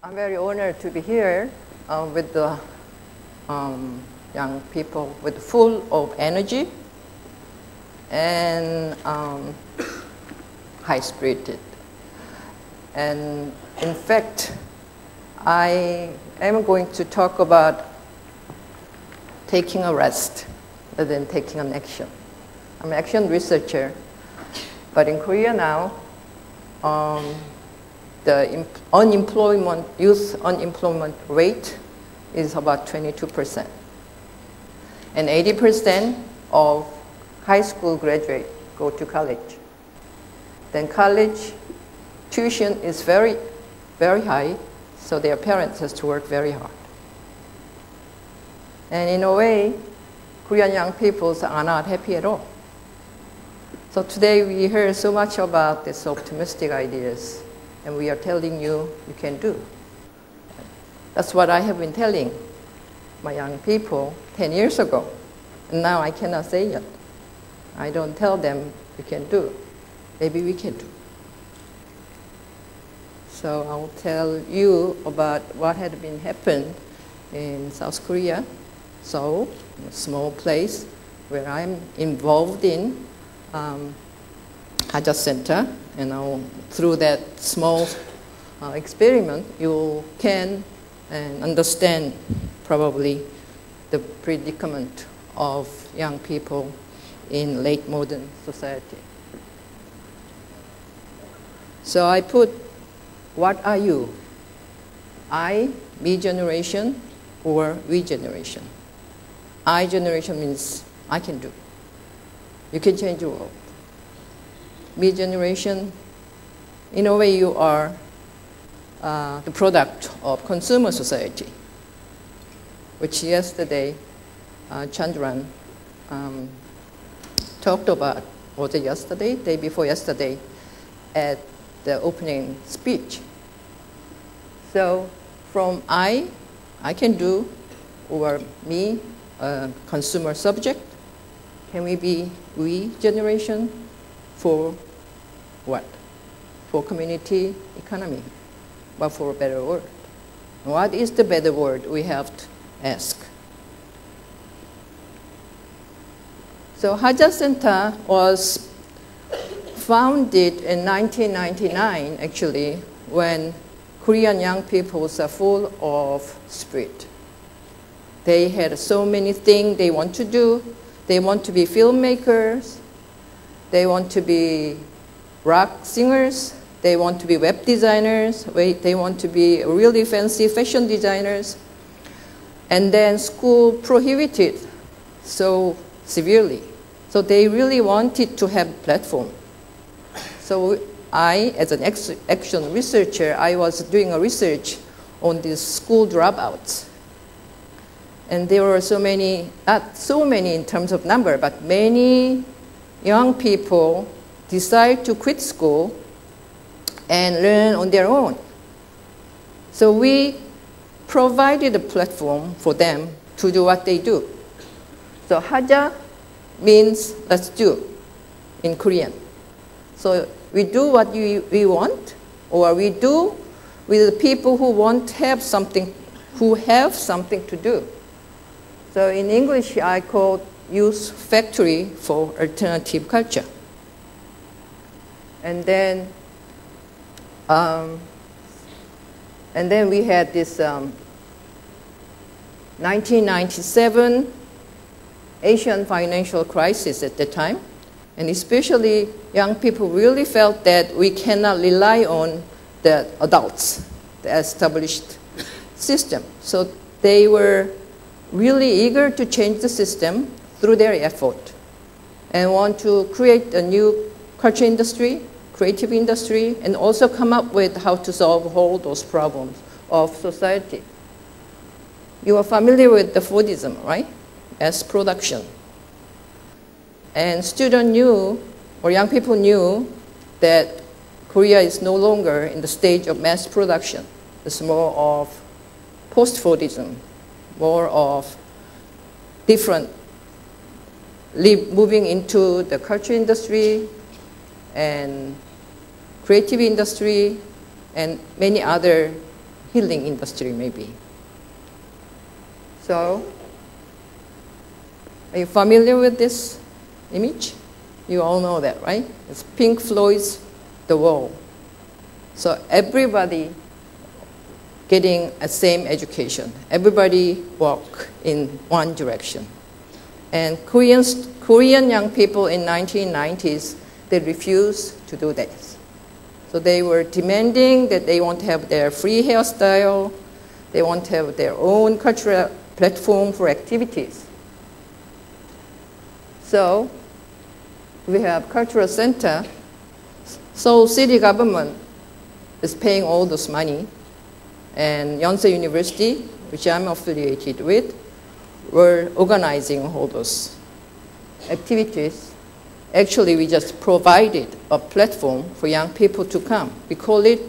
I'm very honored to be here with the young people with full of energy and high-spirited. And in fact, I am going to talk about taking a rest rather than taking an action. I'm an action researcher, but in Korea now, the youth unemployment rate is about 22%. And 80% of high school graduates go to college. Then college tuition is very, very high, so their parents have to work very hard. And in a way, Korean young people are not happy at all. So today we heard so much about these optimistic ideas, and we are telling you you can do. That's what I have been telling my young people 10 years ago, and now I cannot say it. I don't tell them you can do. Maybe we can do. So I'll tell you about what had been happened in South Korea, Seoul, a small place where I'm involved in Haja Center, and through that small experiment, you can understand probably the predicament of young people in late modern society. So I put, what are you? I, me generation, or we generation? I generation means I can do. You can change the world. Me generation, in a way you are the product of consumer society, which yesterday Chandran talked about. Was it yesterday? Day before yesterday at the opening speech. So from I can do, or me, consumer subject, can we be we generation for what? For community economy, but for a better world. What is the better world we have to ask? So Haja Center was founded in 1999, actually, when Korean young people were full of spirit. They had so many things they want to do. They want to be filmmakers. They want to be rock singers. They want to be web designers. They want to be really fancy fashion designers. And then school prohibited so severely. So they really wanted to have a platform. So I, as an action researcher, I was doing a research on these school dropouts. And there were so many, not so many in terms of number, but many young people decide to quit school and learn on their own. So we provided a platform for them to do what they do. So Haja means let's do in Korean. So we do what we want, or we do with the people who want to have something, who have something to do. So in English, I call Youth Factory for Alternative Culture. And then we had this 1997 Asian financial crisis at the time. And especially young people really felt that we cannot rely on the adults, the established system. So they were really eager to change the system through their effort and want to create a new culture industry, creative industry, and also come up with how to solve all those problems of society. You are familiar with the Fordism, right? As production. And students knew, or young people knew, that Korea is no longer in the stage of mass production. It's more of post-Fordism, more of different, moving into the culture industry and creative industry and many other healing industry, maybe. So, are you familiar with this image? You all know that, right? It's Pink Floyd's The Wall. So everybody getting a same education. Everybody walk in one direction. And Korean young people in 1990s, they refused to do this. So they were demanding that they want to have their free hairstyle, they want to have their own cultural platform for activities. So we have cultural center. So city government is paying all this money, and Yonsei University, which I'm affiliated with, were organizing all those activities. Actually, we just provided a platform for young people to come. We call it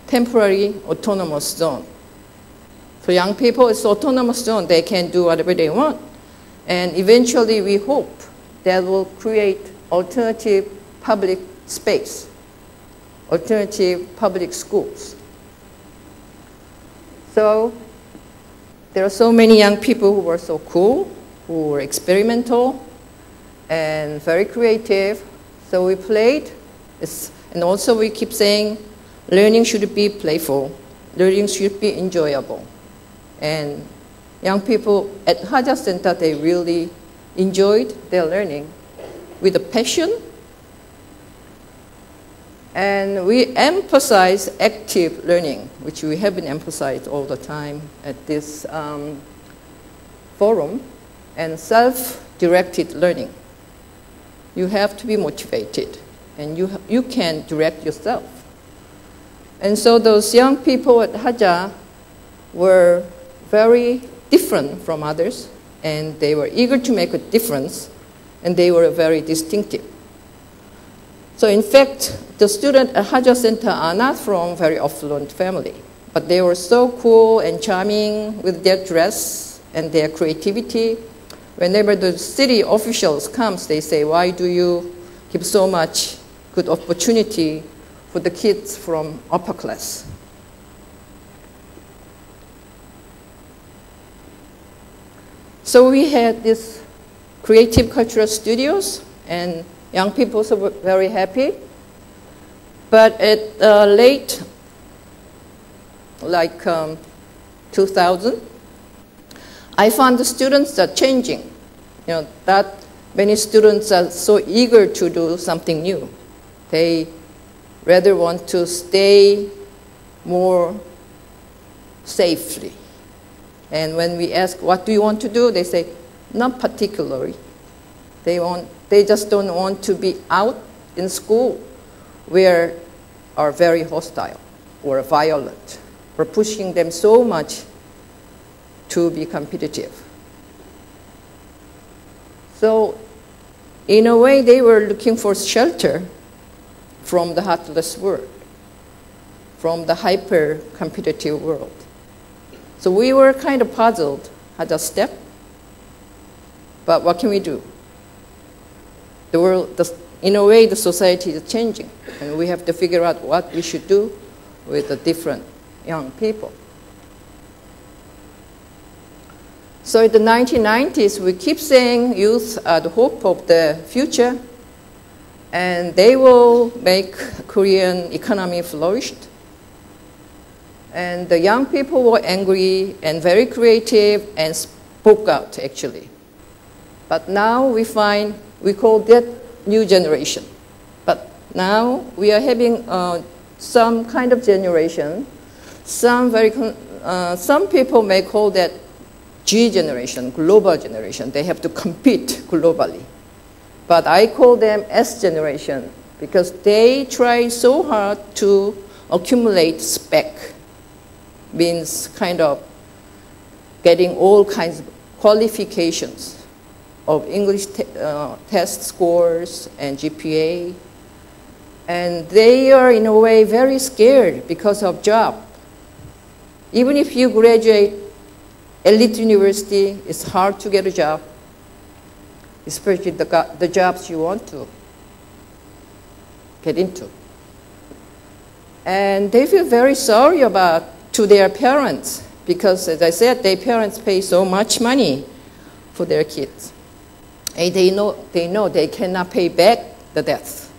temporary autonomous zone. For young people, it's autonomous zone. They can do whatever they want. And eventually, we hope that will create alternative public space, alternative public schools. So there are so many young people who were so cool, who were experimental, and very creative. So we played, and also we keep saying, learning should be playful, learning should be enjoyable. And young people at Haja Center, they really enjoyed their learning with a passion. And we emphasize active learning, which we haven't emphasized all the time at this forum, and self-directed learning. You have to be motivated, and you can direct yourself. And so those young people at Haja were very different from others, and they were eager to make a difference, and they were very distinctive. So in fact, the students at Haja Center are not from very affluent family, but they were so cool and charming with their dress and their creativity. Whenever the city officials come, they say, why do you give so much good opportunity for the kids from upper class? So we had these creative cultural studios, and young people were very happy. But at late, like 2000, I found the students are changing. You know, that many students are so eager to do something new. They rather want to stay more safely. And when we ask, what do you want to do? They say, not particularly. They just don't want to be out in school where are very hostile or violent, or pushing them so much to be competitive. So in a way, they were looking for shelter from the heartless world, from the hyper-competitive world. So we were kind of puzzled how to step, but what can we do? The world, in a way, the society is changing, and we have to figure out what we should do with the different young people. So in the 1990s, we keep saying youth are the hope of the future, and they will make Korean economy flourish. And the young people were angry and very creative and spoke out, actually. But now we find, we call that new generation. But now we are having some kind of generation. Some people may call that G generation, global generation. They have to compete globally. But I call them S generation because they try so hard to accumulate spec, means kind of getting all kinds of qualifications of English test scores and GPA. And they are, in a way, very scared because of job. Even if you graduate elite university, it's hard to get a job, especially the jobs you want to get into. And they feel very sorry about to their parents, because as I said, their parents pay so much money for their kids. And they know they cannot pay back the debts,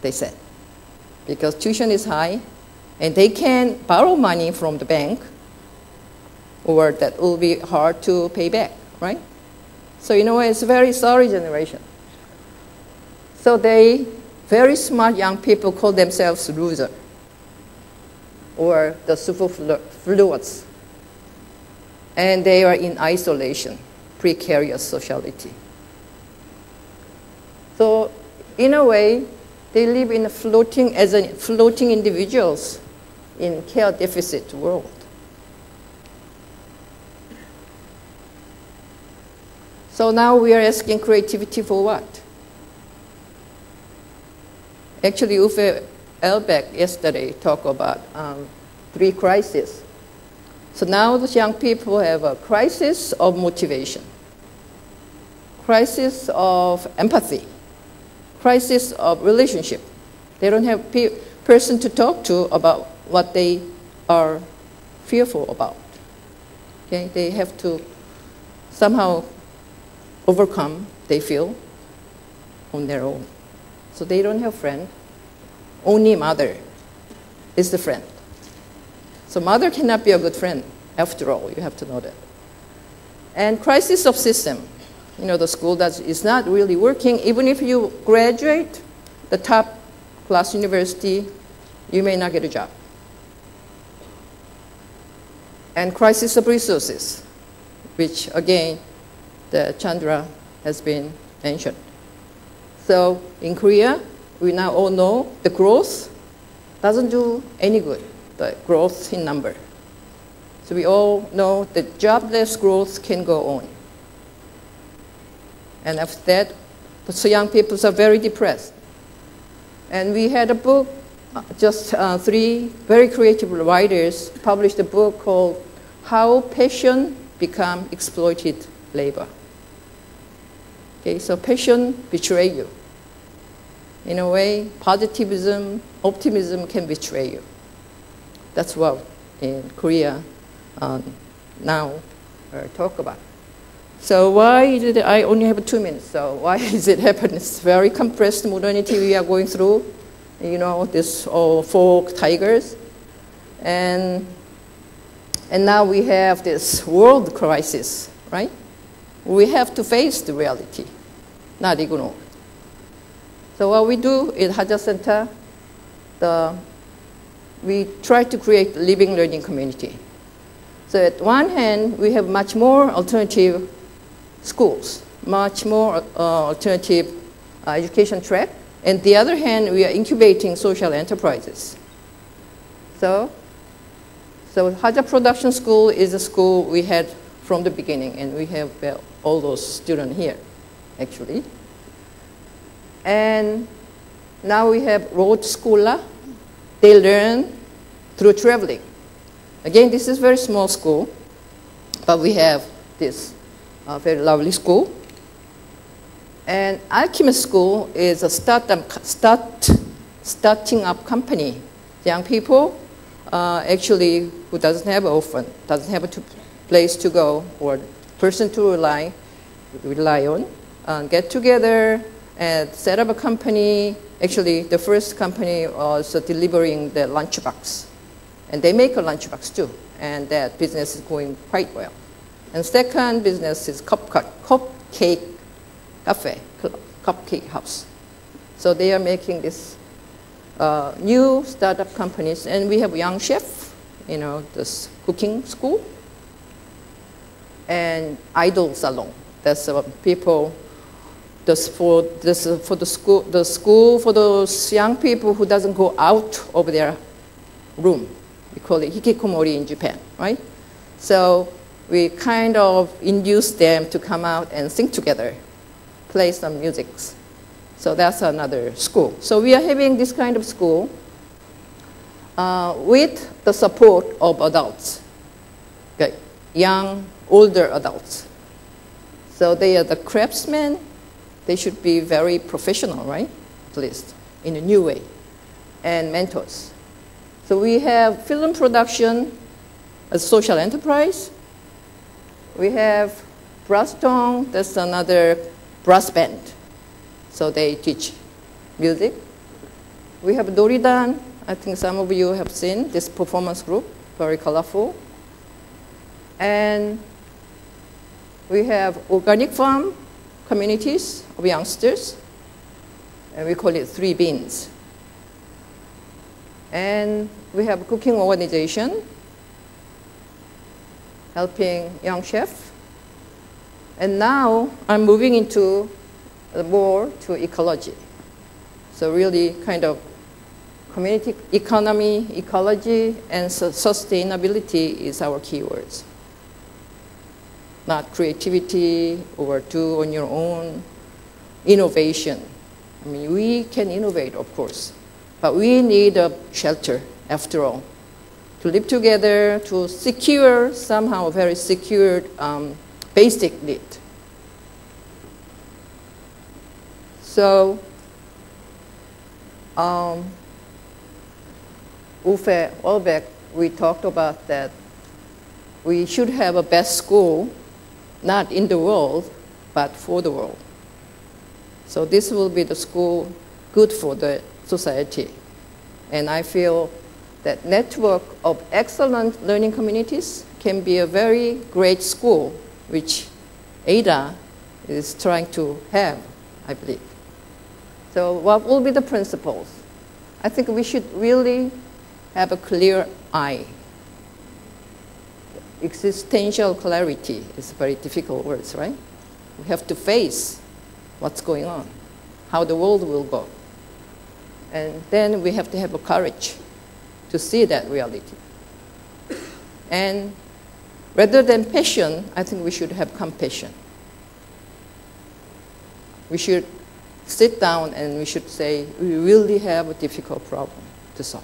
they said, because tuition is high, and they can borrow money from the bank, or that will be hard to pay back, right? So in a way, it's a very sorry generation. So they, very smart young people call themselves loser, or the superfluous. And they are in isolation, precarious sociality. So in a way, they live in floating individuals in care deficit world. So now we are asking creativity for what? Actually, Uffe Elbeck yesterday talked about 3 crises. So now the young people have a crisis of motivation, crisis of empathy, crisis of relationship. They don't have a person to talk to about what they are fearful about. Okay? They have to somehow overcome, they feel, on their own. So they don't have friend. Only mother is the friend. So mother cannot be a good friend, after all, you have to know that. And crisis of system. You know, the school that is not really working. Even if you graduate the top class university, you may not get a job. And crisis of resources, which again, the Chandra has been mentioned. So in Korea, we now all know the growth doesn't do any good, the growth in number. So we all know that jobless growth can go on. And after that, so young people are very depressed. And we had a book, just 3 very creative writers published a book called How Passion Become Exploited Labor. Okay, so passion betrays you. In a way, positivism, optimism can betray you. That's what in Korea now talk about. So why did I only have 2 minutes? So why is it happening? It's very compressed modernity we are going through. You know, this 4 tigers. And now we have this world crisis, right? We have to face the reality, not ignore. So what we do in Haja Center, we try to create a living learning community. So at one hand, we have much more alternative schools, much more alternative education track. And the other hand, we are incubating social enterprises. So Haja Production School is a school we had from the beginning, and we have all those students here, actually. And now we have road schooler. They learn through traveling. Again, this is a very small school, but we have this very lovely school. And Alchemist School is a starting up company. Young people, actually, who doesn't have an orphan, doesn't have a place to go or person to rely on, get together and set up a company. Actually, the first company was delivering the lunchbox. And they make a lunchbox too. And that business is going quite well. And second business is cupcake cafe, cupcake house. So they are making this new startup companies. And we have young chef, you know, this cooking school. And idol salon. That's people, for the school for those young people who doesn't go out of their room. We call it hikikomori in Japan, right? So we kind of induce them to come out and sing together, play some music. So that's another school. So we are having this kind of school with the support of adults, okay? Young, older adults. So they are the craftsmen. They should be very professional, right? At least in a new way, and mentors. So we have film production a social enterprise. We have brass tong, that's another brass band. So they teach music. We have Doridan. I think some of you have seen this performance group, very colorful. And we have organic farm communities of youngsters, and we call it 3 beans. And we have cooking organization, helping young chefs. And now I'm moving into more to ecology. So really kind of community economy, ecology, and sustainability is our keywords. Not creativity or do on your own, innovation. I mean, we can innovate, of course, but we need a shelter, after all, to live together, to secure, somehow a very secured basic need. So, Uffe Olbeck, we talked about that we should have a best school, not in the world, but for the world. So this will be the school good for the society. And I feel that network of excellent learning communities can be a very great school, which ADA is trying to have, I believe. So what will be the principles? I think we should really have a clear eye. Existential clarity is very difficult words, right? We have to face what's going on, how the world will go. And then we have to have a courage to see that reality. And rather than passion, I think we should have compassion. We should sit down and we should say, we really have a difficult problem to solve.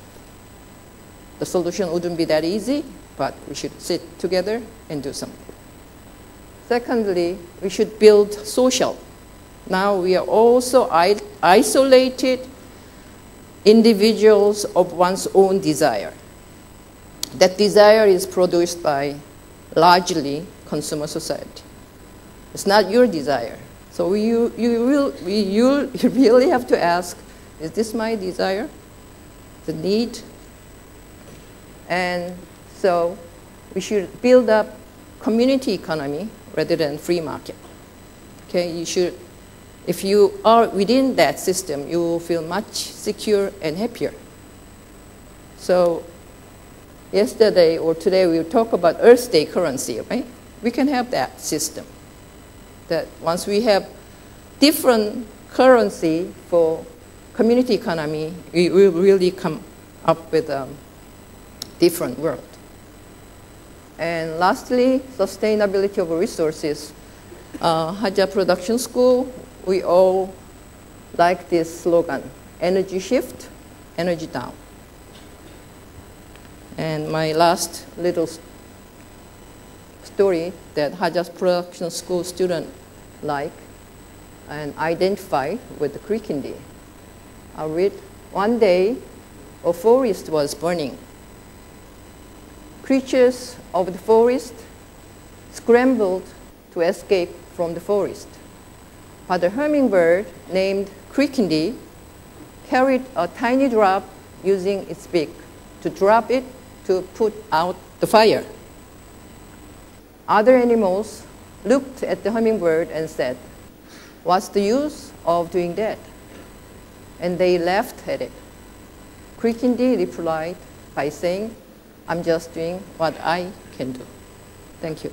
The solution wouldn't be that easy, but we should sit together and do something. Secondly, we should build social. Now we are also isolated individuals of one's own desire. That desire is produced by largely consumer society. It's not your desire. So you really have to ask, is this my desire, the need? And so we should build up community economy rather than free market. Okay, you should, if you are within that system, you will feel much secure and happier. So yesterday or today we will talk about Earth Day currency, right? We can have that system. That once we have different currency for community economy, we will really come up with a different world. And lastly, sustainability of resources. Haja Production School, we all like this slogan, energy shift, energy down. And my last little story that Haja Production School student like and identify with the Krikindi. I'll read. One day, a forest was burning. Creatures of the forest scrambled to escape from the forest. But the hummingbird named Krikindi carried a tiny drop using its beak to drop it to put out the fire. Other animals looked at the hummingbird and said, "What's the use of doing that?" And they laughed at it. Krikindi replied by saying, "I'm just doing what I can do." Thank you.